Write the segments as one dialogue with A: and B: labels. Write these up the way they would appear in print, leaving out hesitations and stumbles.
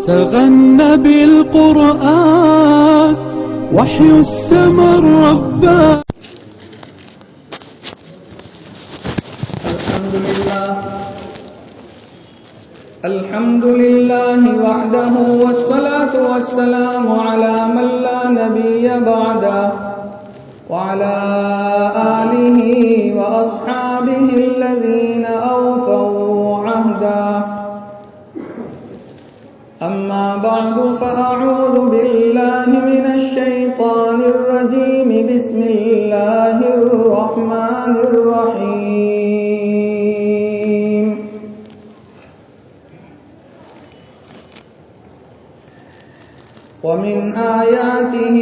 A: تغنى بالقرآن وحي السماء الرباني.
B: الحمد لله وحده والصلاة والسلام على من لا نبي بعده وعلى آله وأصحابه الذين أوفوا عهدا. أما بعد فأعوذ بالله من الشيطان الرجيم. بسم الله الرحمن الرحيم. ومن آياته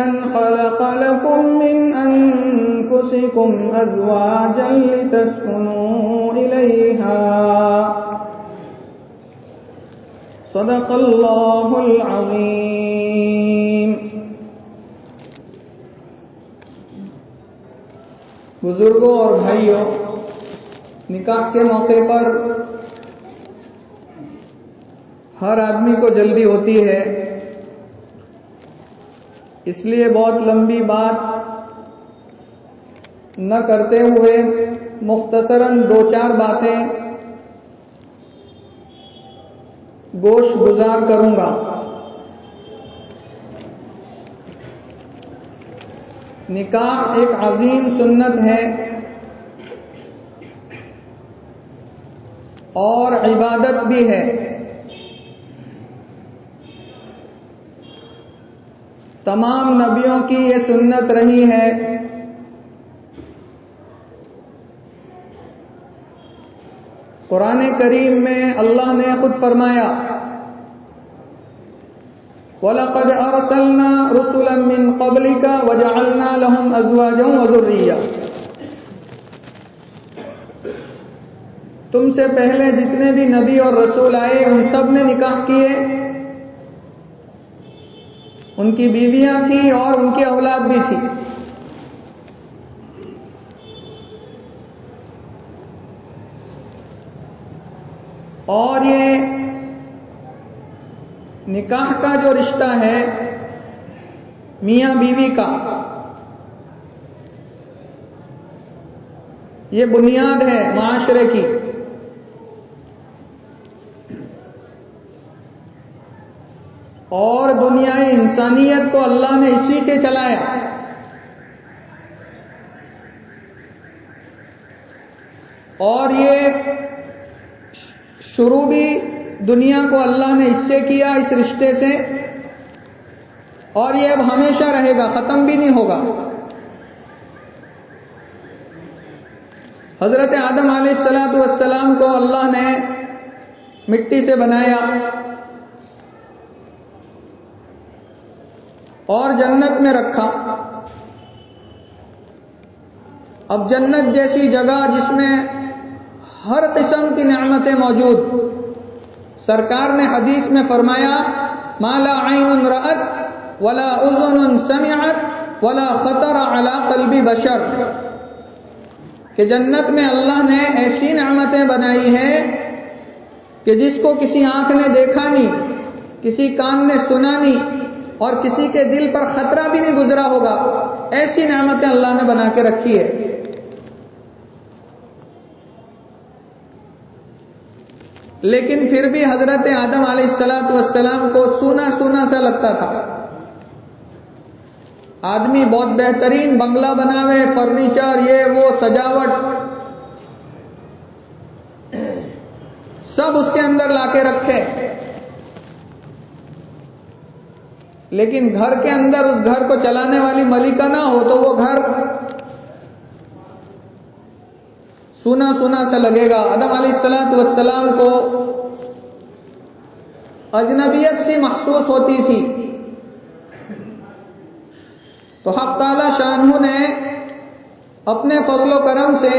B: أن خلق لكم من أنفسكم أزواجا لتسكنوا إليها. صدق اللہ العظیم. بزرگوں اور بھائیوں، نکاح کے موقع پر ہر آدمی کو جلدی ہوتی ہے، اس لیے بہت لمبی بات نہ کرتے ہوئے مختصراً دو چار باتیں گوش گزار کروں گا. نکاح ایک عظیم سنت ہے اور عبادت بھی ہے. تمام نبیوں کی یہ سنت رہی ہے. قرآن کریم میں اللہ نے خود فرمایا، وَلَقَدْ أَرْسَلْنَا رُسُلًا مِّن قَبْلِكَ وَجَعَلْنَا لَهُمْ أَزْوَاجًا وَذُرِّيَّةً. تم سے پہلے جتنے بھی نبی اور رسول آئے ان سب نے نکاح کیے، ان کی بیویاں تھیں اور ان کی اولاد بھی تھی. اور یہ نکاح کا جو رشتہ ہے میاں بیوی کا، یہ بنیاد ہے معاشرے کی. اور دنیائے انسانیت کو اللہ نے اسی سے چلایا. اور یہ شروع بھی دنیا کو اللہ نے اس سے کیا، اس رشتے سے، اور یہ اب ہمیشہ رہے گا، ختم بھی نہیں ہوگا. حضرت آدم علیہ السلام کو اللہ نے مٹی سے بنایا اور جنت میں رکھا. اب جنت جیسی جگہ جس میں ہر قسم کی نعمتیں موجود، سرکار نے حدیث میں فرمایا، ما لا عین رأت ولا اذن سمعت ولا خطر علی قلب بشر، کہ جنت میں اللہ نے ایسی نعمتیں بنائی ہیں کہ جس کو کسی آنکھ نے دیکھا نہیں، کسی کان نے سنا نہیں، اور کسی کے دل پر خطرہ بھی نہیں گزرا ہوگا. ایسی نعمتیں اللہ نے بنا کے رکھی ہے. لیکن پھر بھی حضرت آدم علیہ السلام کو سونا سونا سا لگتا تھا. آدمی بہت بہترین بنگلہ بناوے، فرنیچر، یہ وہ سجاوٹ سب اس کے اندر لا کے رکھے، لیکن گھر کے اندر اس گھر کو چلانے والی ملکہ نہ ہو تو وہ گھر سونا سونا سا لگے گا. آدم علیہ السلام کو اجنبیت سی محسوس ہوتی تھی. تو حق تعالی شانہ نے اپنے فضل و کرم سے،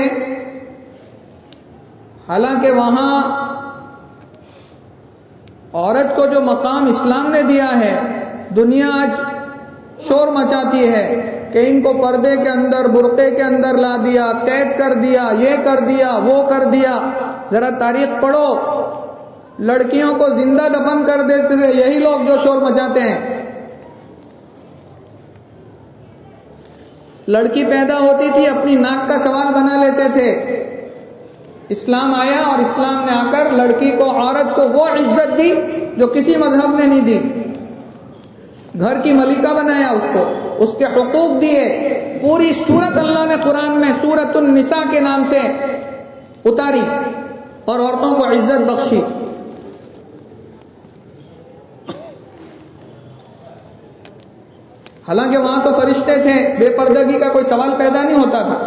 B: حالانکہ وہاں عورت کو جو مقام اسلام نے دیا ہے، دنیا آج شور مچاتی ہے کہ ان کو پردے کے اندر، برقعے کے اندر لا دیا، قید کر دیا، یہ کر دیا، وہ کر دیا. ذرا تاریخ پڑھو، لڑکیوں کو زندہ دفن کر دیتے تھے یہی لوگ جو شور مچاتے ہیں. لڑکی پیدا ہوتی تھی اپنی ناک کا سوال بنا لیتے تھے. اسلام آیا اور اسلام نے آ کر لڑکی کو، عورت کو وہ عزت دی جو کسی مذہب نے نہیں دی. گھر کی ملکہ بنایا اس کو، اس کے حقوق دیے. پوری سورت اللہ نے قرآن میں سورۃ النساء کے نام سے اتاری اور عورتوں کو عزت بخشی. حالانکہ وہاں تو فرشتے تھے، بے پردگی کا کوئی سوال پیدا نہیں ہوتا تھا،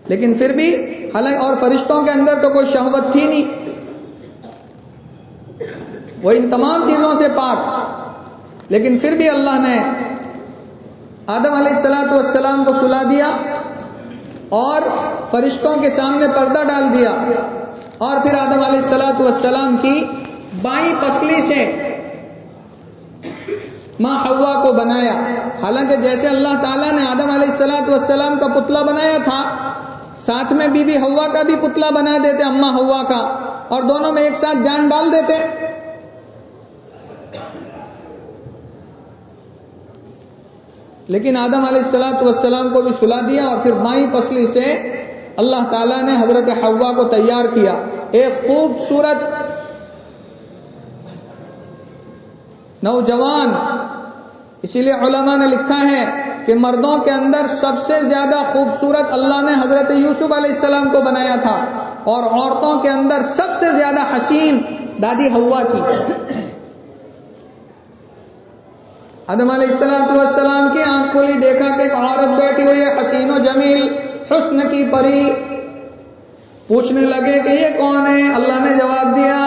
B: لیکن پھر بھی حالانکہ، اور فرشتوں کے اندر تو کوئی شہوت تھی نہیں، وہ ان تمام چیزوں سے پاک، لیکن پھر بھی اللہ نے آدم علیہ السلام کو سلا دیا اور فرشتوں کے سامنے پردہ ڈال دیا، اور پھر آدم علیہ السلام کی بائیں پسلی سے ماں حوا کو بنایا. حالانکہ جیسے اللہ تعالیٰ نے آدم علیہ السلام کا پتلا بنایا تھا، ساتھ میں بی بی حوا کا بھی پتلا بنا دیتے، اماں حوا کا، اور دونوں میں ایک ساتھ جان ڈال دیتے. لیکن آدم علیہ السلام کو بھی سلا دیا اور پھر مائیں پسلی سے اللہ تعالیٰ نے حضرت حوا کو تیار کیا. ایک خوبصورت نوجوان. اسی لیے علماء نے لکھا ہے کہ مردوں کے اندر سب سے زیادہ خوبصورت اللہ نے حضرت یوسف علیہ السلام کو بنایا تھا، اور عورتوں کے اندر سب سے زیادہ حسین دادی حوا تھی. آدم علیہ السلام کی آنکھ کھلی، دیکھا کہ ایک عورت بیٹھی ہوئی ہے، حسین و جمیل، حسن کی پری. پوچھنے لگے کہ یہ کون ہے؟ اللہ نے جواب دیا،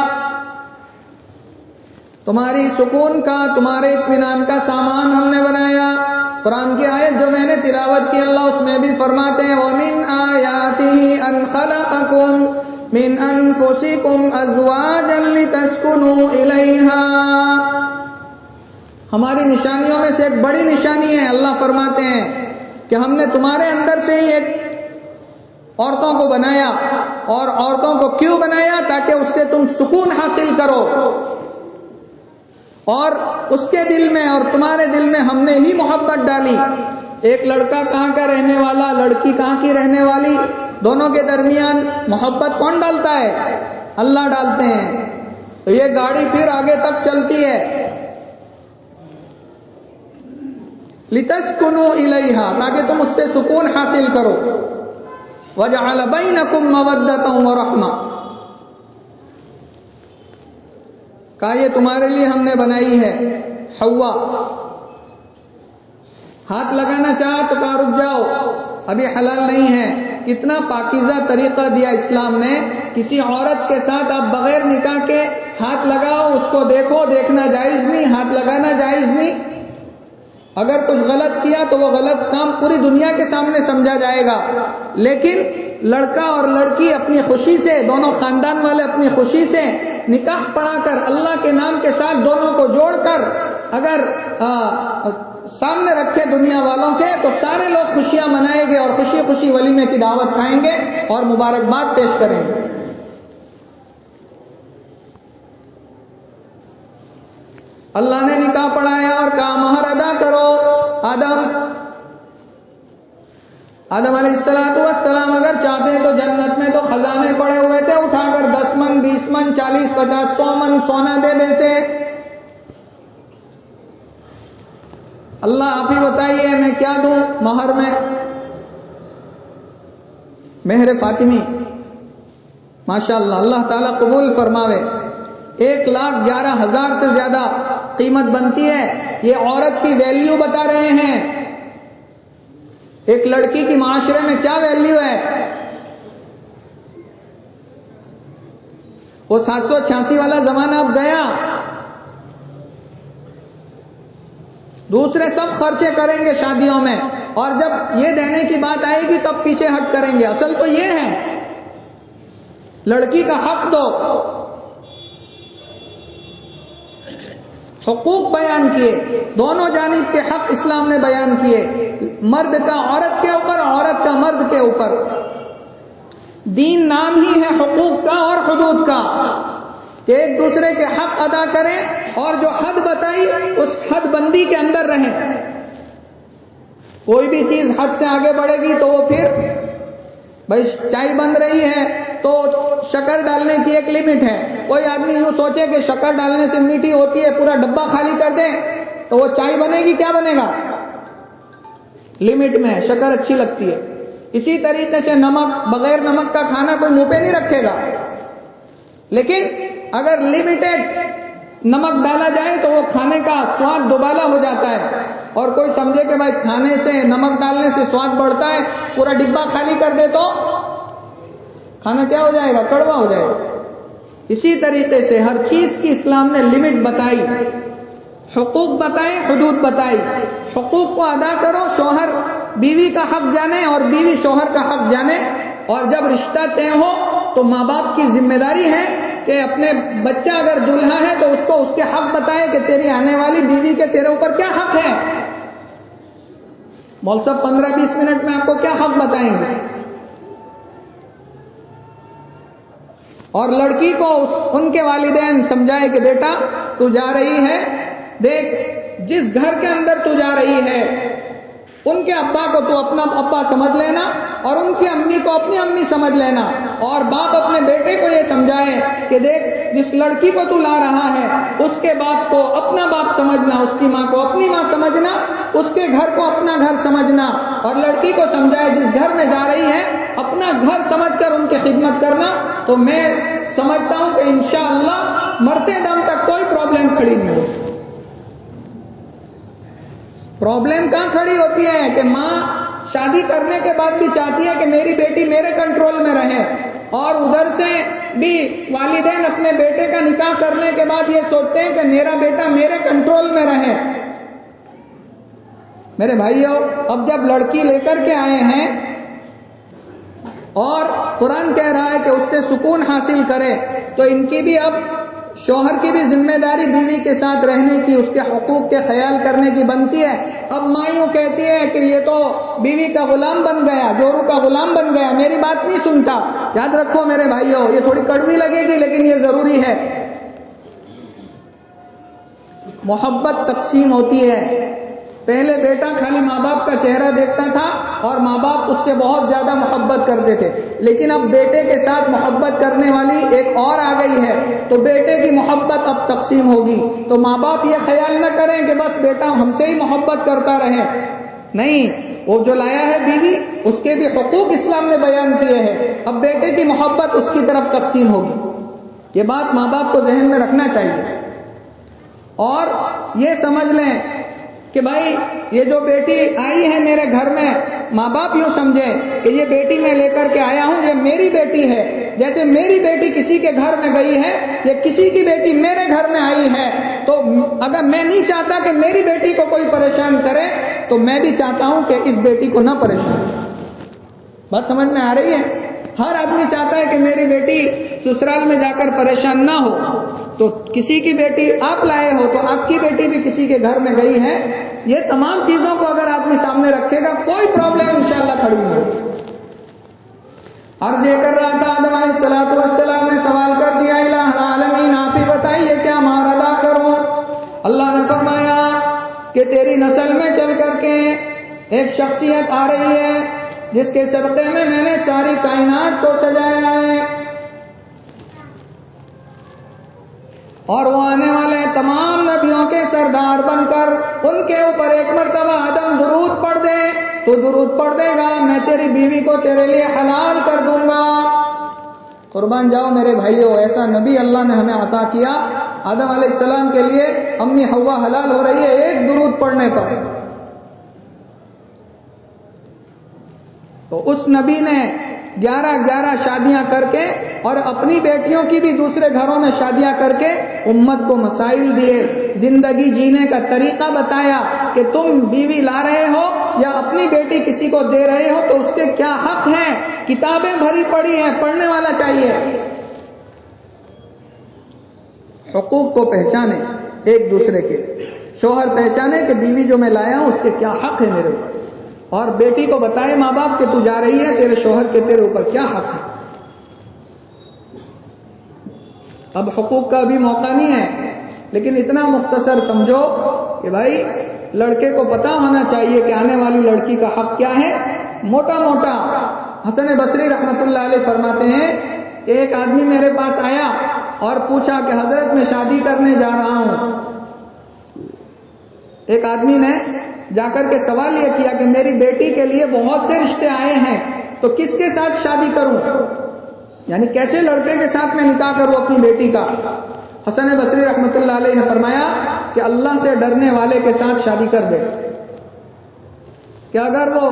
B: تمہاری سکون کا، تمہارے اطمینان کا سامان ہم نے بنایا. قرآن کی آیت جو میں نے تلاوت کی، اللہ اس میں بھی فرماتے ہیں وَمِنْ آيَاتِهِ أَنْ خَلَقَكُمْ مِنْ أَنفُسِكُمْ أَزْوَاجًا لِتَسْكُنُوا إِلَيْهَا. ہماری نشانیوں میں سے ایک بڑی نشانی ہے، اللہ فرماتے ہیں کہ ہم نے تمہارے اندر سے ہی ایک عورتوں کو بنایا. اور عورتوں کو کیوں بنایا؟ تاکہ اس سے تم سکون حاصل کرو. اور اس کے دل میں اور تمہارے دل میں ہم نے ہی محبت ڈالی. ایک لڑکا کہاں کا رہنے والا، لڑکی کہاں کی رہنے والی، دونوں کے درمیان محبت کون ڈالتا ہے؟ اللہ ڈالتے ہیں. تو یہ گاڑی پھر آگے تک چلتی ہے. لِتَسْكُنُوا إِلَيْهَا، تاکہ تم اس سے سکون حاصل کرو. وَجَعَلَ بَيْنَكُمْ مَوَدَّةً وَرَحْمَةً. کہا یہ تمہارے لیے ہم نے بنائی ہے. حوا ہاتھ لگانا چاہا تو کہا رک جاؤ، ابھی حلال نہیں ہے. کتنا پاکیزہ طریقہ دیا اسلام نے. کسی عورت کے ساتھ آپ بغیر نکاح کے ہاتھ لگاؤ، اس کو دیکھو، دیکھنا جائز نہیں، ہاتھ لگانا جائز نہیں. اگر کچھ غلط کیا تو وہ غلط کام پوری دنیا کے سامنے سمجھا جائے گا. لیکن لڑکا اور لڑکی اپنی خوشی سے، دونوں خاندان والے اپنی خوشی سے نکاح پڑھا کر، اللہ کے نام کے ساتھ دونوں کو جوڑ کر اگر سامنے رکھے دنیا والوں کے، تو سارے لوگ خوشیاں منائیں گے اور خوشی خوشی ولیمے کی دعوت کھائیں گے اور مبارکباد پیش کریں گے. اللہ نے نکاح پڑھایا اور کہا مہر ادا کرو. آدم علیہ السلام اگر چاہتے تو جنت میں تو خزانے پڑے ہوئے تھے، اٹھا کر 10 من 20 من 40 50 100 من سونا دے دیتے. اللہ آپ ہی بتائیے میں کیا دوں مہر میں؟ مہر فاطمی ماشاءاللہ اللہ تعالیٰ قبول فرماوے. 1,11,000 سے زیادہ قیمت بنتی ہے. یہ عورت کی ویلیو بتا رہے ہیں. ایک لڑکی کی معاشرے میں کیا ویلیو ہے؟ وہ 786 والا زمانہ اب گیا. دوسرے سب خرچے کریں گے شادیوں میں، اور جب یہ دینے کی بات آئے گی تب پیچھے ہٹ کریں گے. اصل تو یہ ہے لڑکی کا حق دو. حقوق بیان کیے، دونوں جانب کے حق اسلام نے بیان کیے. مرد کا عورت کے اوپر، عورت کا مرد کے اوپر. دین نام ہی ہے حقوق کا اور حدود کا کہ ایک دوسرے کے حق ادا کریں اور جو حد بتائی اس حد بندی کے اندر رہیں. کوئی بھی چیز حد سے آگے بڑھے گی تو وہ پھر بھائی چائے بن رہی ہے تو شکر ڈالنے کی ایک لمٹ ہے. کوئی آدمی یوں سوچے کہ شکر ڈالنے سے میٹھی ہوتی ہے, پورا ڈبہ خالی کر دیں تو وہ چائے بنے گی, کیا بنے گا؟ لمٹ میں شکر اچھی لگتی ہے. اسی طریقے سے نمک, بغیر نمک کا کھانا کوئی منہ پہ نہیں رکھے گا, لیکن اگر لمیٹڈ نمک ڈالا جائے تو وہ کھانے کا سواد دوبالا ہو جاتا ہے. اور کوئی سمجھے کہ بھائی کھانے سے نمک ڈالنے سے سواد بڑھتا ہے, پورا ڈبہ خالی کر دے تو کھانا کیا ہو جائے گا؟ کڑوا ہو جائے گا. اسی طریقے سے ہر چیز کی اسلام نے لمٹ بتائی, حقوق بتائے, حدود بتائی. حقوق کو ادا کرو, شوہر بیوی کا حق جانے اور بیوی شوہر کا حق جانے. اور جب رشتہ طے ہو تو ماں باپ کی ذمہ داری ہے کہ اپنے بچہ اگر دلہا ہے تو اس کو اس کے حق بتائے کہ تیری آنے والی بیوی کے تیرے اوپر کیا حق ہے. مول صاحب 15-20 منٹ میں آپ کو کیا حق بتائیں گے. اور لڑکی کو ان کے والدین سمجھائے کہ بیٹا تو جا رہی ہے, دیکھ جس گھر کے اندر تو جا رہی ہے ان کے ابا کو تو اپنا ابا سمجھ لینا اور ان کی امی کو اپنی امی سمجھ لینا. اور باپ اپنے بیٹے کو یہ سمجھائے کہ دیکھ جس لڑکی کو تو لا رہا ہے اس کے باپ کو اپنا باپ سمجھنا, اس کی ماں کو اپنی ماں سمجھنا, اس کے گھر کو اپنا گھر سمجھنا. اور لڑکی کو سمجھائے جس گھر میں جا رہی ہے اپنا گھر سمجھ کر ان کی خدمت کرنا. تو میں سمجھتا ہوں کہ انشاءاللہ مرتے دم تک کوئی پرابلم کھڑی نہیں ہوگی. پرابلم کہاں کھڑی ہوتی ہے کہ ماں شادی کرنے کے بعد بھی چاہتی ہے کہ میری بیٹی میرے کنٹرول میں رہے, اور ادھر سے بھی والدین اپنے بیٹے کا نکاح کرنے کے بعد یہ سوچتے ہیں کہ میرا بیٹا میرے کنٹرول میں رہے. میرے بھائیوں, اب جب لڑکی لے کر کے آئے ہیں اور قرآن کہہ رہا ہے کہ اس سے سکون حاصل کرے, تو ان کی بھی اب شوہر کی بھی ذمہ داری بیوی کے ساتھ رہنے کی, اس کے حقوق کے خیال کرنے کی بنتی ہے. اب ماں یوں کہتی ہے کہ یہ تو بیوی کا غلام بن گیا, جورو کا غلام بن گیا, میری بات نہیں سنتا. یاد رکھو میرے بھائیوں, یہ تھوڑی کڑوی لگے گی لیکن یہ ضروری ہے. محبت تقسیم ہوتی ہے. پہلے بیٹا خالی ماں باپ کا چہرہ دیکھتا تھا اور ماں باپ اس سے بہت زیادہ محبت کرتے تھے, لیکن اب بیٹے کے ساتھ محبت کرنے والی ایک اور آ گئی ہے, تو بیٹے کی محبت اب تقسیم ہوگی. تو ماں باپ یہ خیال نہ کریں کہ بس بیٹا ہم سے ہی محبت کرتا رہے, نہیں, وہ جو لایا ہے بیوی اس کے بھی حقوق اسلام نے بیان کیے ہیں. اب بیٹے کی محبت اس کی طرف تقسیم ہوگی. یہ بات ماں باپ کو ذہن میں رکھنا چاہیے. اور یہ سمجھ لیں کہ بھائی یہ جو بیٹی آئی ہے میرے گھر میں, ماں باپ یوں سمجھے کہ یہ بیٹی میں لے کر کے آیا ہوں, یہ میری بیٹی ہے. جیسے میری بیٹی کسی کے گھر میں گئی ہے, یہ کسی کی بیٹی میرے گھر میں آئی ہے. تو اگر میں نہیں چاہتا کہ میری بیٹی کو کوئی پریشان کرے, تو میں بھی چاہتا ہوں کہ اس بیٹی کو نہ پریشان کرے. بات سمجھ میں آ رہی ہے؟ ہر آدمی چاہتا ہے کہ میری بیٹی سسرال میں جا کر پریشان نہ ہو. تو کسی کی بیٹی آپ لائے ہو تو آپ کی بیٹی بھی کسی کے گھر میں گئی ہے. یہ تمام چیزوں کو اگر آدمی سامنے رکھے گا کوئی پرابلم انشاءاللہ کھڑی نہیں ہوگی. عرض یہ کر رہا تھا, آدم علیہ السلام نے سوال کر دیا, الہ العالمین آپ ہی بتائیے کیا مہر ادا کروں. اللہ نے فرمایا کہ تیری نسل میں چل کر کے ایک شخصیت آ رہی ہے جس کے صدقے میں میں نے ساری کائنات کو سجایا ہے, اور وہ آنے والے تمام نبیوں کے سردار بن کر ان کے اوپر ایک مرتبہ آدم درود پڑھ دے تو درود پڑھ دے گا, میں تیری بیوی کو تیرے لیے حلال کر دوں گا. قربان جاؤ میرے بھائیوں, ایسا نبی اللہ نے ہمیں عطا کیا. آدم علیہ السلام کے لیے امی حوا حلال ہو رہی ہے ایک درود پڑھنے پر. تو اس نبی نے 11 شادیاں کر کے اور اپنی بیٹیوں کی بھی دوسرے گھروں میں شادیاں کر کے امت کو مسائل دیے, زندگی جینے کا طریقہ بتایا کہ تم بیوی لا رہے ہو یا اپنی بیٹی کسی کو دے رہے ہو تو اس کے کیا حق ہیں. کتابیں بھری پڑی ہیں, پڑھنے والا چاہیے. حقوق کو پہچانے ایک دوسرے کے, شوہر پہچانے کہ بیوی جو میں لایا ہوں اس کے کیا حق ہے میرے اوپر, اور بیٹی کو بتائے ماں باپ کہ تو جا رہی ہے تیرے شوہر کے تیرے اوپر کیا حق ہے. اب حقوق کا بھی موقع نہیں ہے، لیکن اتنا مختصر سمجھو کہ بھائی لڑکے کو پتا ہونا چاہیے کہ آنے والی لڑکی کا حق کیا ہے۔ موٹا موٹا حسن بصری رحمت اللہ علیہ فرماتے ہیں کہ ایک آدمی میرے پاس آیا اور پوچھا کہ حضرت میں شادی کرنے جا رہا ہوں۔ ایک آدمی نے جا کر کے سوال یہ کیا کہ میری بیٹی کے لیے بہت سے رشتے آئے ہیں، تو کس کے ساتھ شادی کروں، یعنی کیسے لڑکے کے ساتھ میں نکاح کروں اپنی بیٹی کا۔ حسن بصری رحمت اللہ علیہ نے فرمایا کہ اللہ سے ڈرنے والے کے ساتھ شادی کر دے، کہ اگر وہ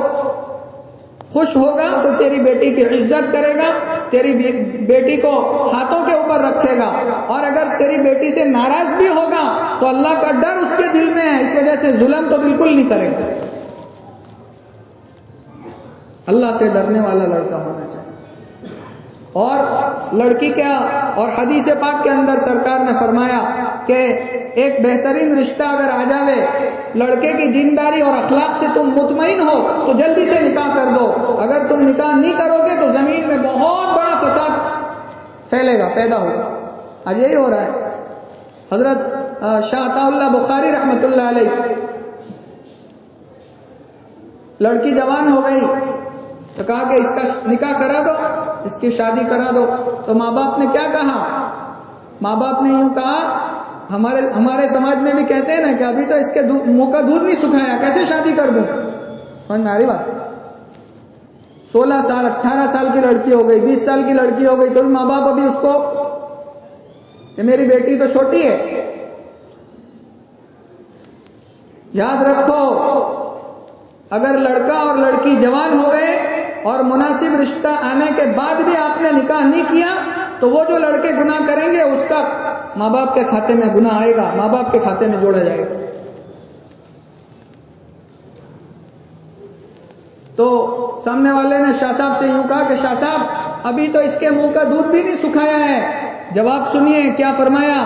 B: خوش ہوگا تو تیری بیٹی کی عزت کرے گا، تیری بیٹی کو ہاتھوں کے اوپر رکھے گا، اور اگر تیری بیٹی سے ناراض بھی ہوگا تو اللہ کا ڈر اس کے دل میں ہے، اس وجہ سے ظلم تو بالکل نہیں کرے گا۔ اللہ سے ڈرنے والا لڑکا ہونا چاہیے۔ اور لڑکی کیا، اور حدیث پاک کے اندر سرکار نے فرمایا کہ ایک بہترین رشتہ اگر آ جاوے، لڑکے کی دینداری اور اخلاق سے تم مطمئن ہو تو جلدی سے نکاح کر دو۔ اگر تم نکاح نہیں کرو گے تو زمین میں بہت بڑا فساد پھیلے گا، پیدا ہوگا۔ آج یہی ہو رہا ہے۔ حضرت شاہ عطا اللہ بخاری رحمت اللہ علیہ، لڑکی جوان ہو گئی تو کہا کہ اس کا نکاح کرا دو، اس کی شادی کرا دو۔ تو ماں باپ نے کیا کہا؟ ماں باپ نے یوں کہا، ہمارے سماج میں بھی کہتے ہیں نا کہ ابھی تو اس کے منہ کا دودھ نہیں سکھایا، کیسے شادی کر دوں؟ سمجھ میں آ رہی بات؟ 16 سال 18 سال کی لڑکی ہو گئی، 20 سال کی لڑکی ہو گئی، تو ماں باپ ابھی اس کو کہ میری بیٹی تو چھوٹی ہے۔ یاد رکھو، اگر لڑکا اور لڑکی جوان ہو گئے اور مناسب رشتہ آنے کے بعد بھی آپ نے نکاح نہیں کیا تو وہ جو لڑکے گناہ کریں گے اس کا ماں باپ کے کھاتے میں گناہ آئے گا، ماں باپ کے کھاتے میں جوڑا جائے گا۔ تو سامنے والے نے شاہ صاحب سے یوں کہا کہ شاہ صاحب ابھی تو اس کے منہ کا دودھ بھی نہیں سکھایا ہے۔ جواب سنیے کیا فرمایا؟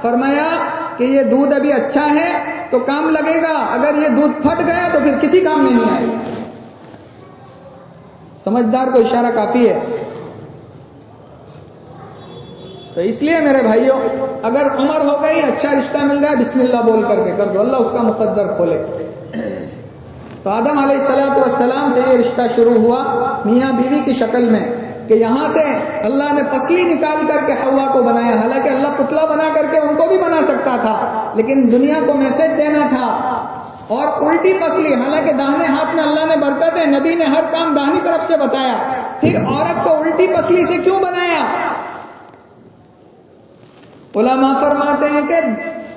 B: فرمایا کہ یہ دودھ ابھی اچھا ہے تو کام لگے گا، اگر یہ دودھ پھٹ گیا تو پھر کسی کام میں نہیں آئے گا۔ سمجھدار کو اشارہ کافی ہے۔ تو اس لیے میرے بھائیوں، اگر عمر ہو گئی، اچھا رشتہ مل رہا ہے، بسم اللہ بول کر کے کر دو، اللہ اس کا مقدر کھولے۔ تو آدم علیہ السلام سے یہ رشتہ شروع ہوا میاں بیوی کی شکل میں، کہ یہاں سے اللہ نے پسلی نکال کر کے حوا کو بنایا۔ حالانکہ اللہ پتلا بنا کر کے ان کو بھی بنا سکتا تھا، لیکن دنیا کو میسج دینا تھا۔ اور الٹی پسلی، حالانکہ داہنے ہاتھ میں اللہ نے برکت ہے، نبی نے ہر کام داہنی طرف سے بتایا، پھر عورت کو الٹی پسلی سے کیوں بنایا؟ علماء فرماتے ہیں کہ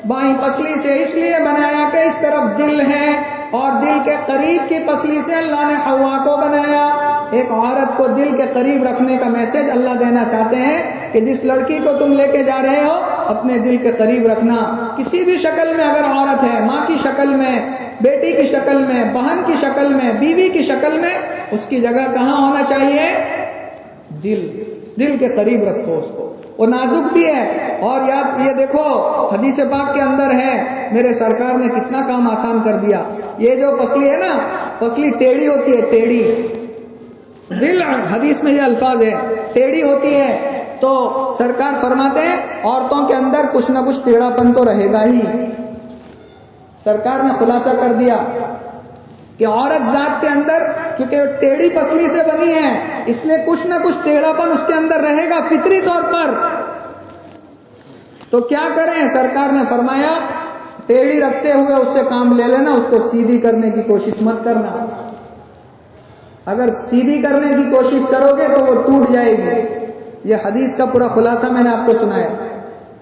B: بائیں پسلی سے اس لیے بنایا کہ اس طرف دل ہے، اور دل کے قریب کی پسلی سے اللہ نے حوا کو بنایا۔ ایک عورت کو دل کے قریب رکھنے کا میسج اللہ دینا چاہتے ہیں کہ جس لڑکی کو تم لے کے جا رہے ہو اپنے دل کے قریب رکھنا۔ کسی بھی شکل میں اگر عورت ہے، ماں کی شکل میں، بیٹی کی شکل میں، بہن کی شکل میں، بیوی کی شکل میں، اس کی جگہ کہاں ہونا چاہیے؟ دل کے قریب رکھو اس کو، وہ نازک بھی ہے۔ اور یہ دیکھو حدیث پاک کے اندر ہے، میرے سرکار نے کتنا کام آسان کر دیا۔ یہ جو پسلی ہے نا، پسلی ٹیڑھی ہوتی ہے، ٹیڑھی دل، حدیث میں یہ الفاظ ہے، ٹیڑھی ہوتی ہے۔ تو سرکار فرماتے ہیں عورتوں کے اندر کچھ نہ کچھ ٹیڑھا پن تو رہے گا ہی۔ سرکار نے خلاصہ کر دیا کہ عورت ذات کے اندر چونکہ ٹیڑھی پسلی سے بنی ہے، اس لیے کچھ نہ کچھ ٹیڑھا پن اس کے اندر رہے گا فطری طور پر۔ تو کیا کریں؟ سرکار نے فرمایا ٹیڑھی رکھتے ہوئے اس سے کام لے لینا، اس کو سیدھی کرنے کی کوشش مت کرنا۔ اگر سیدھی کرنے کی کوشش کرو گے تو وہ ٹوٹ جائے گی۔ یہ حدیث کا پورا خلاصہ میں نے آپ کو سنایا،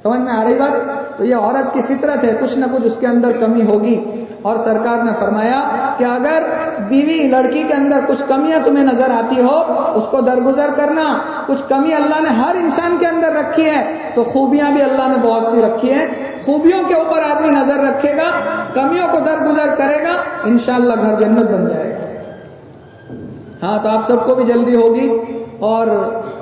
B: سمجھ میں آ رہی بات؟ تو یہ عورت کی فطرت ہے، کچھ نہ کچھ اس کے اندر کمی ہوگی۔ اور سرکار نے فرمایا کہ اگر بیوی لڑکی کے اندر کچھ کمیاں تمہیں نظر آتی ہو اس کو درگزر کرنا۔ کچھ کمی اللہ نے ہر انسان کے اندر رکھی ہے، تو خوبیاں بھی اللہ نے بہت سی رکھی ہیں، خوبیوں کے اوپر آدمی نظر رکھے گا، کمیوں کو درگزر کرے گا، انشاءاللہ گھر جنت بن جائے گا۔ ہاں تو آپ سب کو بھی جلدی ہوگی اور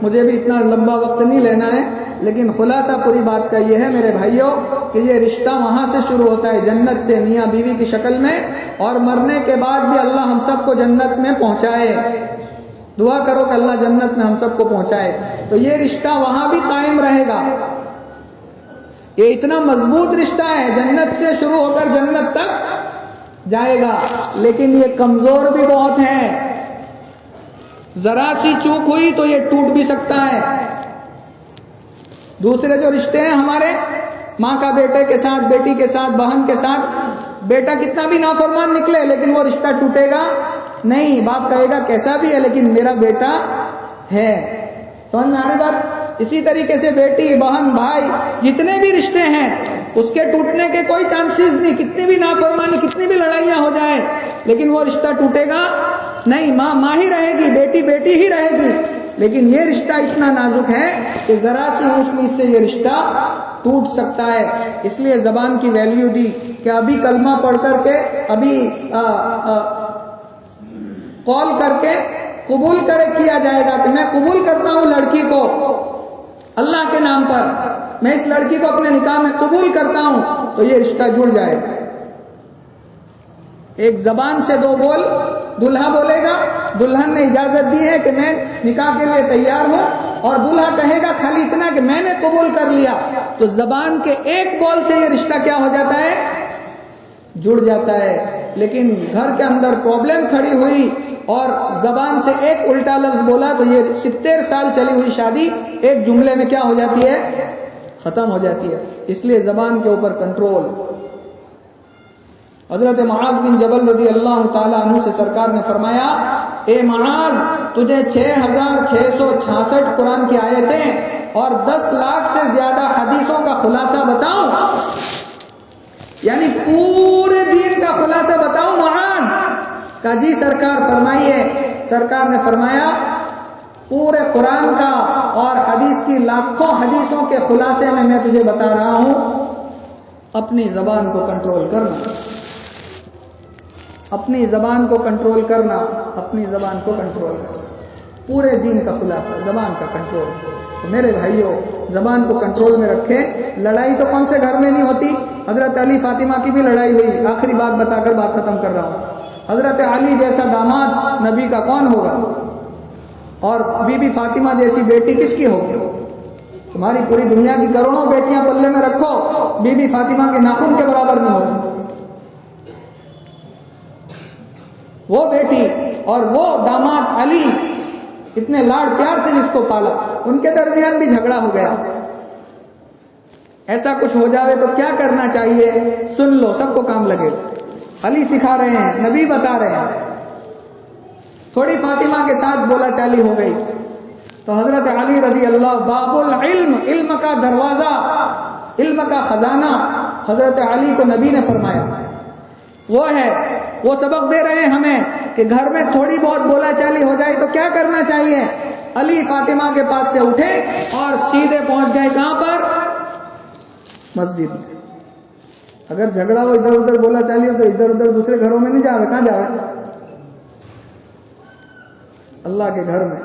B: مجھے بھی اتنا لمبا وقت نہیں لینا ہے، لیکن خلاصہ پوری بات کا یہ ہے میرے بھائیوں کہ یہ رشتہ وہاں سے شروع ہوتا ہے جنت سے، میاں بیوی کی شکل میں، اور مرنے کے بعد بھی اللہ ہم سب کو جنت میں پہنچائے۔ دعا کرو کہ اللہ جنت میں ہم سب کو پہنچائے۔ تو یہ رشتہ وہاں بھی قائم رہے گا، یہ اتنا مضبوط رشتہ ہے، جنت سے شروع ہو کر جنت تک جائے گا، لیکن یہ کمزور بھی بہت ہے، ذرا سی چوک ہوئی تو یہ ٹوٹ بھی سکتا ہے۔ دوسرے جو رشتے ہیں ہمارے، ماں کا بیٹے کے ساتھ، بیٹی کے ساتھ، بہن کے ساتھ، بیٹا کتنا بھی نافرمان نکلے لیکن وہ رشتہ ٹوٹے گا نہیں، باپ کہے گا کیسا بھی ہے لیکن میرا بیٹا ہے۔ سمجھ میں آ رہی بات؟ اسی طریقے سے بیٹی، بہن، بھائی، جتنے بھی رشتے ہیں اس کے ٹوٹنے کے کوئی چانسز نہیں، کتنی بھی نافرمانی، کتنی بھی لڑائیاں ہو جائیں لیکن وہ رشتہ ٹوٹے گا نہیں۔ ماں ماں ہی رہے گی، بیٹی بیٹی ہی رہے گی، لیکن یہ رشتہ اتنا نازک ہے کہ ذرا سی اونچ نیچ سے یہ رشتہ ٹوٹ سکتا ہے۔ اس لیے زبان کی ویلیو دی کہ ابھی کلمہ پڑھ کر کے، ابھی کال کر کے قبول کیا جائے گا کہ میں قبول کرتا ہوں لڑکی کو اللہ کے نام پر، میں اس لڑکی کو اپنے نکاح میں قبول کرتا ہوں، تو یہ رشتہ جڑ جائے گا۔ ایک زبان سے دو بول دلہا بولے گا، دلہن نے اجازت دی ہے کہ میں نکاح کے لیے تیار ہوں، اور دلہا کہے گا خالی اتنا کہ میں نے قبول کر لیا، تو زبان کے ایک بول سے یہ رشتہ کیا ہو جاتا ہے؟ جڑ جاتا ہے۔ لیکن گھر کے اندر پرابلم کھڑی ہوئی اور زبان سے ایک الٹا لفظ بولا تو یہ 70 سال چلی ہوئی شادی ایک جملے میں کیا ہو جاتی ہے؟ ختم ہو جاتی ہے۔ اس لیے زبان کے اوپر کنٹرول۔ حضرت معاذ بن جبل رضی اللہ تعالیٰ عنہ سے سرکار نے فرمایا، اے معاذ، تجھے 6666 قرآن کی آیتیں اور 10 لاکھ سے زیادہ حدیثوں کا خلاصہ بتاؤں؟ یعنی پورے دین کا خلاصہ بتاؤں معاذ؟ کہا جی سرکار فرمائیے۔ سرکار نے فرمایا، پورے قرآن کا اور حدیث کی لاکھوں حدیثوں کے خلاصے میں تجھے بتا رہا ہوں، اپنی زبان کو کنٹرول کرنا، اپنی زبان کو کنٹرول کرنا، اپنی زبان کو کنٹرول کرنا۔ پورے دین کا خلاصہ زبان کا کنٹرول۔ تو میرے بھائیوں، زبان کو کنٹرول میں رکھیں۔ لڑائی تو کون سے گھر میں نہیں ہوتی؟ حضرت علی فاطمہ کی بھی لڑائی ہوئی۔ آخری بات بتا کر بات ختم کر رہا ہوں۔ حضرت علی جیسا داماد نبی کا کون ہوگا؟ اور بی بی فاطمہ جیسی بیٹی کس کی ہوگی؟ تمہاری پوری دنیا کی کروڑوں بیٹیاں پلے میں رکھو، بی بی فاطمہ کے ناخن کے برابر نہیں ہوگی۔ وہ بیٹی اور وہ داماد علی، اتنے لاڑ پیار سے جس کو پالا، ان کے درمیان بھی جھگڑا ہو گیا۔ ایسا کچھ ہو جاوے تو کیا کرنا چاہیے؟ سن لو، سب کو کام لگے۔ علی سکھا رہے ہیں، نبی بتا رہے ہیں۔ تھوڑی فاطمہ کے ساتھ بولا چالی ہو گئی تو حضرت علی رضی اللہ، باب العلم، علم کا دروازہ، علم کا خزانہ حضرت علی کو نبی نے فرمایا وہ ہے۔ وہ سبق دے رہے ہیں ہمیں کہ گھر میں تھوڑی بہت بولا چالی ہو جائے تو کیا کرنا چاہیے۔ علی فاطمہ کے پاس سے اٹھے اور سیدھے پہنچ گئے کہاں پر؟ مسجد میں۔ اگر جھگڑا ہو، ادھر ادھر بولا چالی ہو تو ادھر ادھر دوسرے گھروں میں نہیں جاوے، کہاں جاوے؟ اللہ کے گھر میں،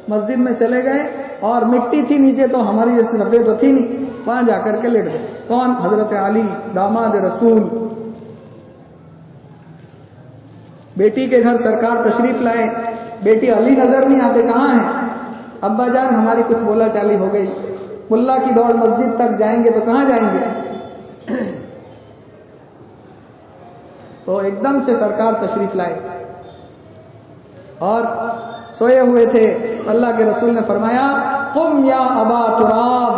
B: مسجد میں چلے گئے، اور مٹی تھی نیچے تو ہماری جیسے سفید تو تھی نہیں، وہاں جا کر کے لیٹ گئے۔ کون؟ حضرت علی، داماد رسول۔ بیٹی کے گھر سرکار تشریف لائے، بیٹی علی نظر نہیں آتے، کہاں ہیں؟ ابا جان ہماری کچھ بولا چالی ہو گئی۔ ملا کی دوڑ، مسجد تک جائیں گے تو کہاں جائیں گے؟ تو ایک دم سے سرکار تشریف لائے اور سوئے ہوئے تھے۔ اللہ کے رسول نے فرمایا، قم یا ابا تراب،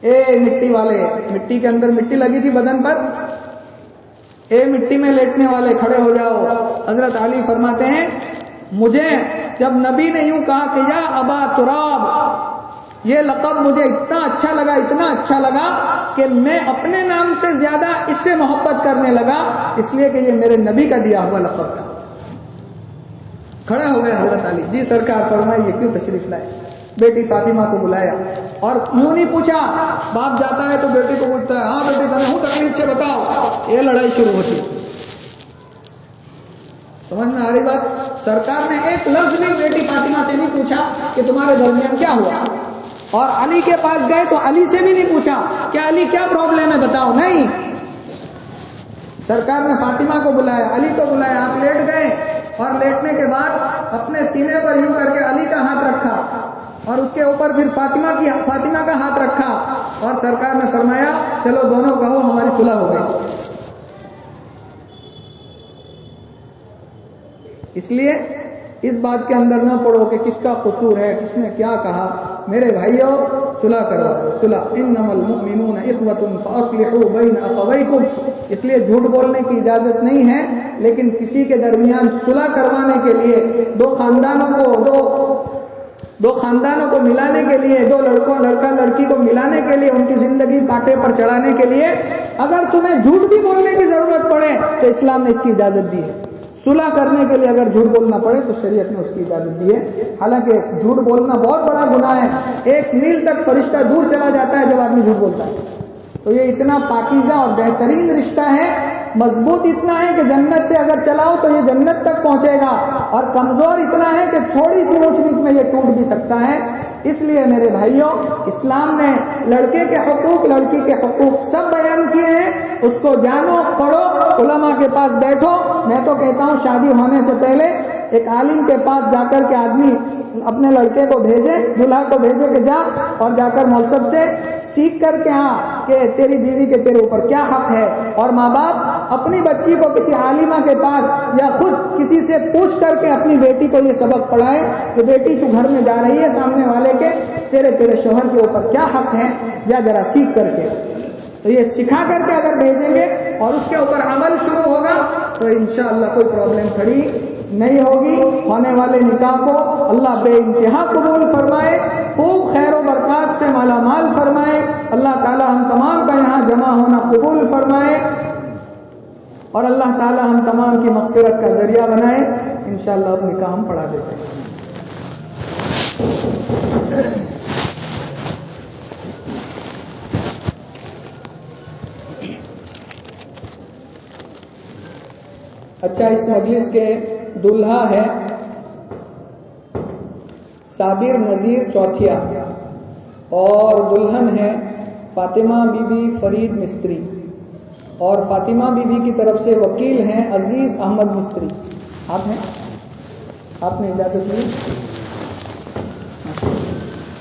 B: اے مٹی والے، مٹی کے اندر مٹی لگی تھی بدن پر، اے مٹی میں لیٹنے والے کھڑے ہو جاؤ۔ حضرت علی فرماتے ہیں، مجھے جب نبی نے یوں کہا کہ یا ابا تراب، یہ لقب مجھے اتنا اچھا لگا، اتنا اچھا لگا کہ میں اپنے نام سے زیادہ اس سے محبت کرنے لگا، اس لیے کہ یہ میرے نبی کا دیا ہوا لقب تھا۔ کھڑے ہو گئے حضرت علی، جی سرکار فرمائیے کیوں تشریف لائے؟ بیٹی فاطمہ کو بلایا اور یوں نہیں پوچھا، باپ جاتا ہے تو بیٹی کو پوچھتا ہے، ہاں بیٹی تمہیں ہوں تکلیف سے بتاؤ، یہ لڑائی شروع ہوتی۔ سمجھ میں آ رہی بات؟ سرکار نے ایک لفظ بھی بیٹی فاطمہ سے نہیں پوچھا کہ تمہارے درمیان کیا ہوا، اور علی کے پاس گئے تو علی سے بھی نہیں پوچھا کہ علی کیا پرابلم ہے بتاؤ، نہیں، سرکار نے فاطمہ کو بلایا، علی کو بلایا، آپ لیٹ گئے، اور لیٹنے کے بعد اپنے سینے پر یوں کر کے علی کا ہاتھ رکھا اور اس کے اوپر پھر فاطمہ کا ہاتھ رکھا اور سرکار نے فرمایا چلو دونوں کہو ہماری صلح ہو گئی. اس لیے اس بات کے اندر نہ پڑو کہ کس کا قصور ہے، کس نے کیا کہا. میرے بھائیوں صلح کرو، صلح انما المؤمنون اخوۃ فاصلحوا بین اخویکم. اس لیے جھوٹ بولنے کی اجازت نہیں ہے، لیکن کسی کے درمیان صلح کروانے کے لیے دو خاندانوں کو ملانے کے لیے، دو لڑکا لڑکی کو ملانے کے لیے، ان کی زندگی کانٹے پر چڑھانے کے لیے اگر تمہیں جھوٹ بھی بولنے کی ضرورت پڑے تو اسلام نے اس کی اجازت دی ہے. صلح کرنے کے لیے اگر جھوٹ بولنا پڑے تو شریعت نے اس کی اجازت دی ہے. حالانکہ جھوٹ بولنا بہت بڑا گناہ ہے. 1 میل تک فرشتہ دور چلا جاتا ہے جب آدمی جھوٹ بولتا ہے. تو یہ اتنا پاکیزہ اور بہترین رشتہ ہے، مضبوط اتنا ہے کہ جنت سے اگر چلاؤ تو یہ جنت تک پہنچے گا، اور کمزور اتنا ہے کہ تھوڑی سی اونچ نیچ میں یہ ٹوٹ بھی سکتا ہے. اس لیے میرے بھائیوں اسلام نے لڑکے کے حقوق لڑکی کے حقوق سب بیان کیے ہیں. اس کو جانو، پڑھو، علماء کے پاس بیٹھو. میں تو کہتا ہوں شادی ہونے سے پہلے ایک عالم کے پاس جا کر کے آدمی اپنے لڑکے کو بھیجے، دلہا کو بھیجے کہ جا اور جا کر مولصب سے سیکھ کر کے کہ تیری بیوی کے تیرے اوپر کیا حق ہے. اور ماں باپ اپنی بچی کو کسی عالمہ کے پاس یا خود کسی سے پوچھ کر کے اپنی بیٹی کو یہ سبق پڑھائے کہ بیٹی تو گھر میں جا رہی ہے سامنے والے کے، تیرے شوہر کے اوپر کیا حق ہے، جا ذرا سیکھ کر کے. تو یہ سکھا کر کے اگر بھیجیں گے اور اس کے اوپر عمل شروع ہوگا تو انشاءاللہ کوئی پرابلم کھڑی نہیں ہوگی. ہونے والے نکاح کو اللہ بے انتہا قبول فرمائے، خوب خیر و برکات سے مالا مال فرمائے. اللہ تعالی ہم تمام کا یہاں جمع ہونا قبول فرمائے، اور اللہ تعالی ہم تمام کی مغفرت کا ذریعہ بنائے. انشاءاللہ اب نکاح ہم پڑھا دیتے ہیں. اچھا، اس مجلس کے دلہا ہے صابر نذیر چوتھیا، اور دلہن ہے فاطمہ بی بی فرید مستری، اور فاطمہ بی بی کی طرف سے وکیل ہیں عزیز احمد مستری. آپ نے اجازت لی؟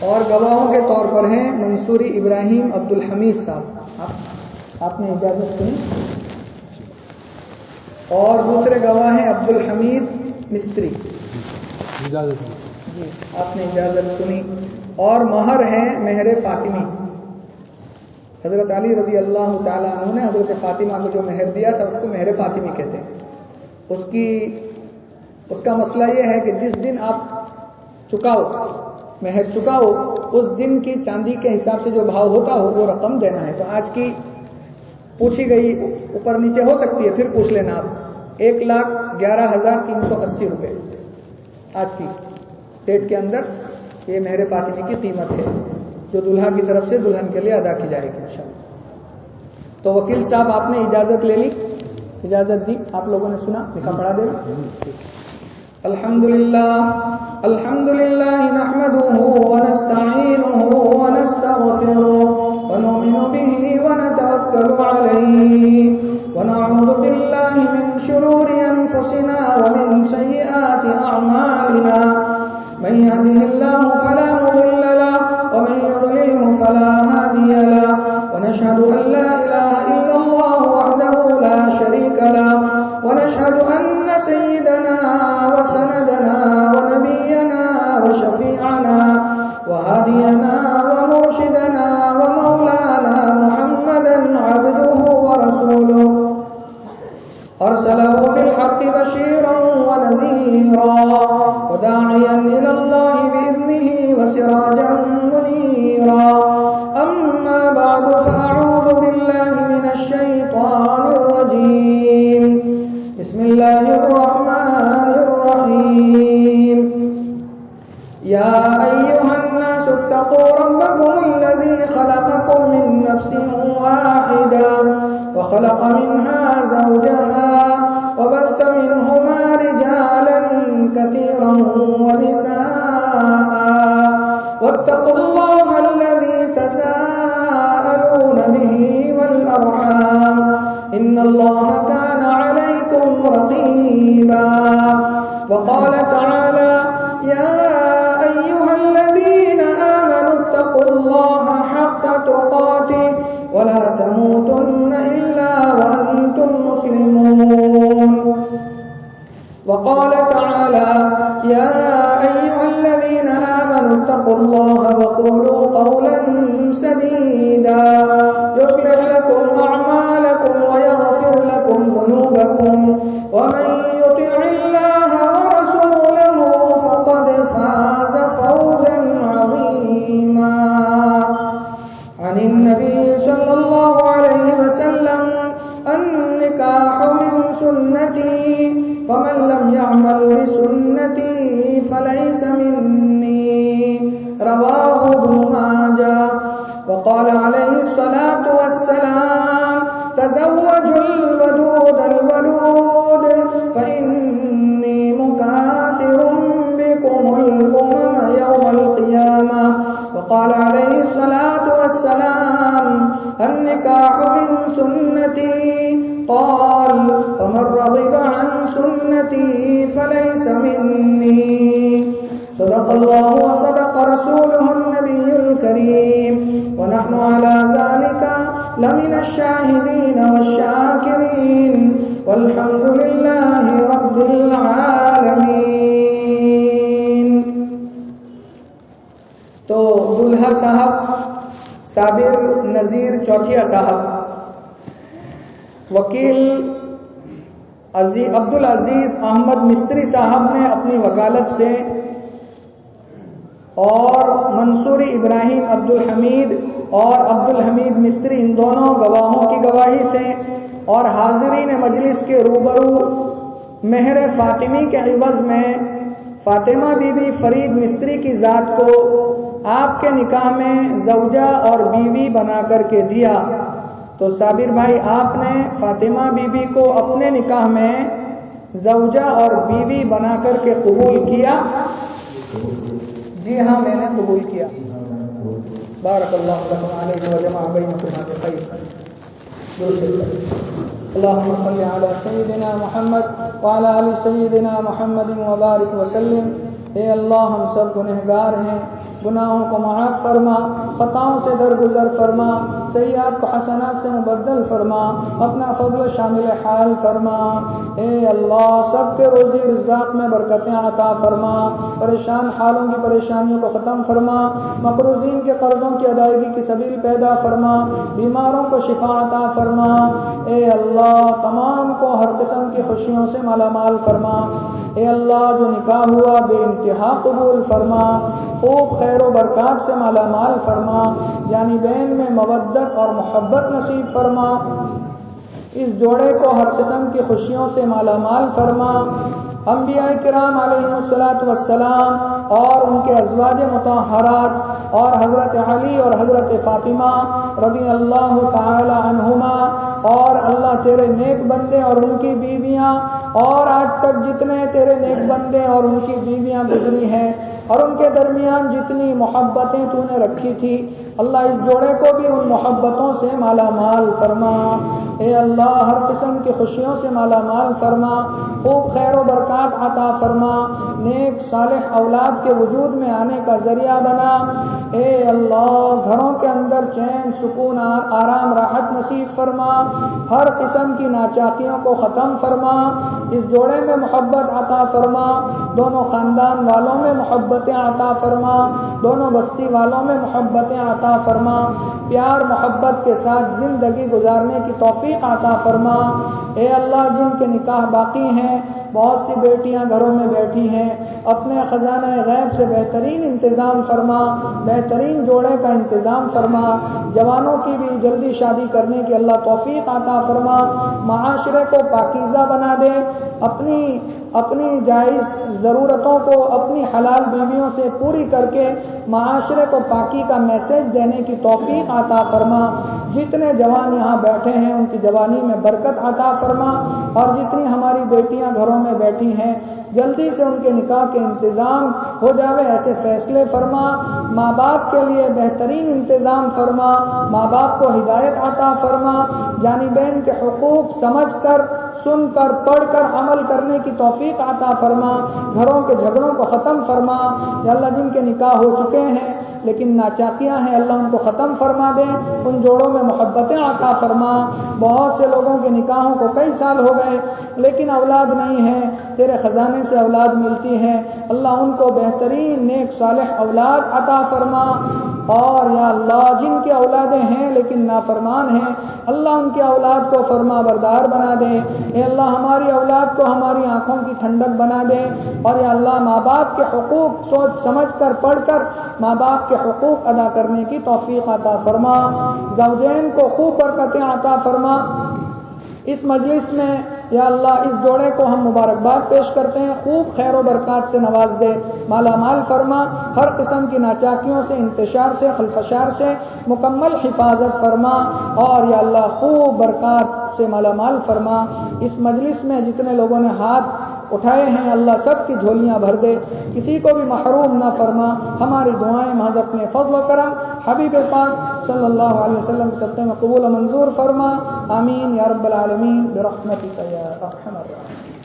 B: اور گواہوں کے طور پر ہیں منصوری ابراہیم عبدالحمید صاحب. آپ نے اجازت دی؟ اور دوسرے گواہ ہیں عبدالحمید مستری.
C: اجازت
B: جی، آپ نے اجازت سنی. اور مہر ہے مہر فاطمی. حضرت علی رضی اللہ تعالیٰ عنہ نے حضرت فاطمہ کو جو مہر دیا تھا اس کو مہر فاطمی کہتے ہیں. اس کا مسئلہ یہ ہے کہ جس دن آپ مہر چکاؤ اس دن کی چاندی کے حساب سے جو بھاؤ ہوتا ہو وہ رقم دینا ہے. تو آج کی پوچھی گئی اوپر نیچے ہو سکتی ہے، پھر پوچھ لینا. آپ 1,11,380 روپے آج کی ڈیٹ کے اندر یہ مہر فاطمی کی قیمت ہے جو دلہا کی طرف سے دلہن کے لیے ادا کی جائے گی انشاءاللہ. تو وکیل صاحب آپ نے اجازت لے لی، اجازت دی، آپ لوگوں نے سنا، نکاح پڑھا دے. الحمدللہ نحمده ونستعینه ونستغفره ونؤمن به ونتوکل علیہ ونعوذ باللہ من شرور انفسنا ومن سیئات اعمالنا من يهده الله فلا مضل له ومن يضلله فلا هادي له ونشهد ان لا اله الا الله وحده لا شريك له ونشهد ان سيدنا وسندنا ونبينا وشفيعنا وهادينا ومرشدنا ومولانا محمدا عبده ورسوله أرسله بالحق بشيرا ونذيرا وداعيا إلى الله بإذنه وسراجا منيرا. أما بعد فأعوذ بالله من الشيطان الرجيم. بسم الله الرحمن الرحيم. يا أيها الناس اتقوا ربكم الذي خلقكم من نفس واحدة وخلق منها زوجها وبث منهما رجالا كثيرا ونساء واتقوا الله الذي تساءلون به والأرحام إن الله كان عليكم رقيبا. وقال تعالى يا أيها الذين تموتن إلا وأنتم مسلمون. وقال تعالى يا أيها الذين آمنوا اتقوا الله وقولوا قولا سديدا يصلح لكم أعمالكم ويغفر لكم ذنوبكم ومن يطع الله ورسوله فقد فاز فوزا عظيما. عن النبي صلى الله عليه وسلم النكاح من سنتي فمن لم يعمل بسنتي فليس مني. رواه ابن ماجه. وقال عليه الصلاة والسلام تزوجوا الودود الولود فإني مكاثر بكم الأمم يوم القيامة. وقال عليه الصلاة والسلام النكاح من سنتي قال فمن رغب عن سنتي فليس مني. صدق الله وصدق رسوله النبي الكريم ونحن على ذلك لمن الشاهدين والشاكرين والحمد لله رب العالمين. تو دلہا صاحب صابر نذیر چوتھیا صاحب وکیل عبدالعزیز احمد مستری صاحب نے اپنی وکالت سے اور منصوری ابراہیم عبدالحمید اور عبدالحمید مستری ان دونوں گواہوں کی گواہی سے اور حاضرین مجلس کے روبرو مہر فاطمی کے عوض میں فاطمہ بی بی فرید مستری کی ذات کو آپ کے نکاح میں زوجہ اور بیوی بنا کر کے دیا. تو صابر بھائی آپ نے فاطمہ بی بی کو اپنے نکاح میں زوجہ اور بیوی بنا کر کے قبول کیا؟ جی ہاں میں نے قبول کیا. بارک اللہ لکم علیہ وجمع بینکم بخیر. اللهم صل على سيدنا محمد وعلى آل سيدنا محمد وبارك وسلم. اے اللہ ہم سب گنہگار ہیں، گناہوں کو معاف فرما، خطاؤں سے درگزر فرما، سیئات کو حسنات سے مبدل فرما، اپنا فضل شامل حال فرما. اے اللہ سب کے روزی رزاق میں برکتیں عطا فرما، پریشان حالوں کی پریشانیوں کو ختم فرما، مقروضین کے قرضوں کی ادائیگی کی سبیل پیدا فرما، بیماروں کو شفا عطا فرما. اے اللہ تمام کو ہر قسم کی خوشیوں سے مالا مال فرما. اے اللہ جو نکاح ہوا بے انتہا قبول فرما، خوب خیر و برکات سے مالا مال فرما، یعنی بین میں مودت اور محبت نصیب فرما. اس جوڑے کو ہر قسم کی خوشیوں سے مالا مال فرما. انبیاء کرام علیہم الصلاۃ والسلام اور ان کے ازواج مطہرات اور حضرت علی اور حضرت فاطمہ رضی اللہ تعالی عنہما اور اللہ تیرے نیک بندے اور ان کی بیویاں اور آج تک جتنے تیرے نیک بندے اور ان کی بیویاں گزری ہیں اور ان کے درمیان جتنی محبتیں تو نے رکھی تھی، اللہ اس جوڑے کو بھی ان محبتوں سے مالا مال فرما. اے اللہ ہر قسم کی خوشیوں سے مالا مال فرما، خوب خیر و برکات عطا فرما، نیک صالح اولاد کے وجود میں آنے کا ذریعہ بنا. اے اللہ گھروں کے اندر چین سکون آرام راحت نصیب فرما، ہر قسم کی ناچاکیوں کو ختم فرما، اس جوڑے میں محبت عطا فرما، دونوں خاندان والوں میں محبتیں عطا فرما، دونوں بستی والوں میں محبتیں عطا فرما، پیار محبت کے ساتھ زندگی گزارنے کی توفیق عطا فرما. اے اللہ جن کے نکاح باقی ہیں، بہت سی بیٹیاں گھروں میں بیٹھی ہیں، اپنے خزانہ غیب سے بہترین انتظام فرما، بہترین جوڑے کا انتظام فرما، جوانوں کی بھی جلدی شادی کرنے کی اللہ توفیق عطا فرما، معاشرے کو پاکیزہ بنا دے، اپنی جائز ضرورتوں کو اپنی حلال بیویوں سے پوری کر کے معاشرے کو پاکی کا میسج دینے کی توفیق عطا فرما. جتنے جوان یہاں بیٹھے ہیں ان کی جوانی میں برکت عطا فرما، اور جتنی ہماری بیٹیاں گھروں میں بیٹھی ہیں جلدی سے ان کے نکاح کے انتظام ہو جاوے ایسے فیصلے فرما. ماں باپ کے لیے بہترین انتظام فرما، ماں باپ کو ہدایت عطا فرما، جانبین کے حقوق سمجھ کر سن کر پڑھ کر عمل کرنے کی توفیق عطا فرما، گھروں کے جھگڑوں کو ختم فرما. یا اللہ جن کے نکاح ہو چکے ہیں لیکن ناچاکیاں ہیں، اللہ ان کو ختم فرما دے، ان جوڑوں میں محبتیں عطا فرما۔ بہت سے لوگوں کے نکاحوں کو کئی سال ہو گئے لیکن اولاد نہیں ہے، تیرے خزانے سے اولاد ملتی ہے، اللہ ان کو بہترین نیک صالح اولاد عطا فرما۔ اور یا اللہ جن کی اولادیں ہیں لیکن نافرمان ہیں، اللہ ان کی اولاد کو فرما بردار بنا دے۔ اے اللہ ہماری اولاد کو ہماری آنکھوں کی ٹھنڈک بنا دے، اور یا اللہ ماں باپ کے حقوق سوچ سمجھ کر پڑھ کر ماں باپ کے حقوق ادا کرنے کی توفیق عطا فرما۔ زوجین کو خوب برکتیں عطا فرما۔ اس مجلس میں یا اللہ اس جوڑے کو ہم مبارکباد پیش کرتے ہیں، خوب خیر و برکات سے نواز دے، مالا مال فرما، ہر قسم کی ناچاکیوں سے، انتشار سے، خلفشار سے مکمل حفاظت فرما، اور یا اللہ خوب برکات سے مالا مال فرما۔ اس مجلس میں جتنے لوگوں نے ہاتھ اٹھائے ہیں اللہ سب کی جھولیاں بھر دے، کسی کو بھی محروم نہ فرما۔ ہماری دعائیں محض اپنے فضل و کرم حبیب پاک صلی اللہ علیہ وسلم کے صدقے میں قبول و منظور فرما، آمین یا رب العالمین برحمتک یا ارحم الراحمین۔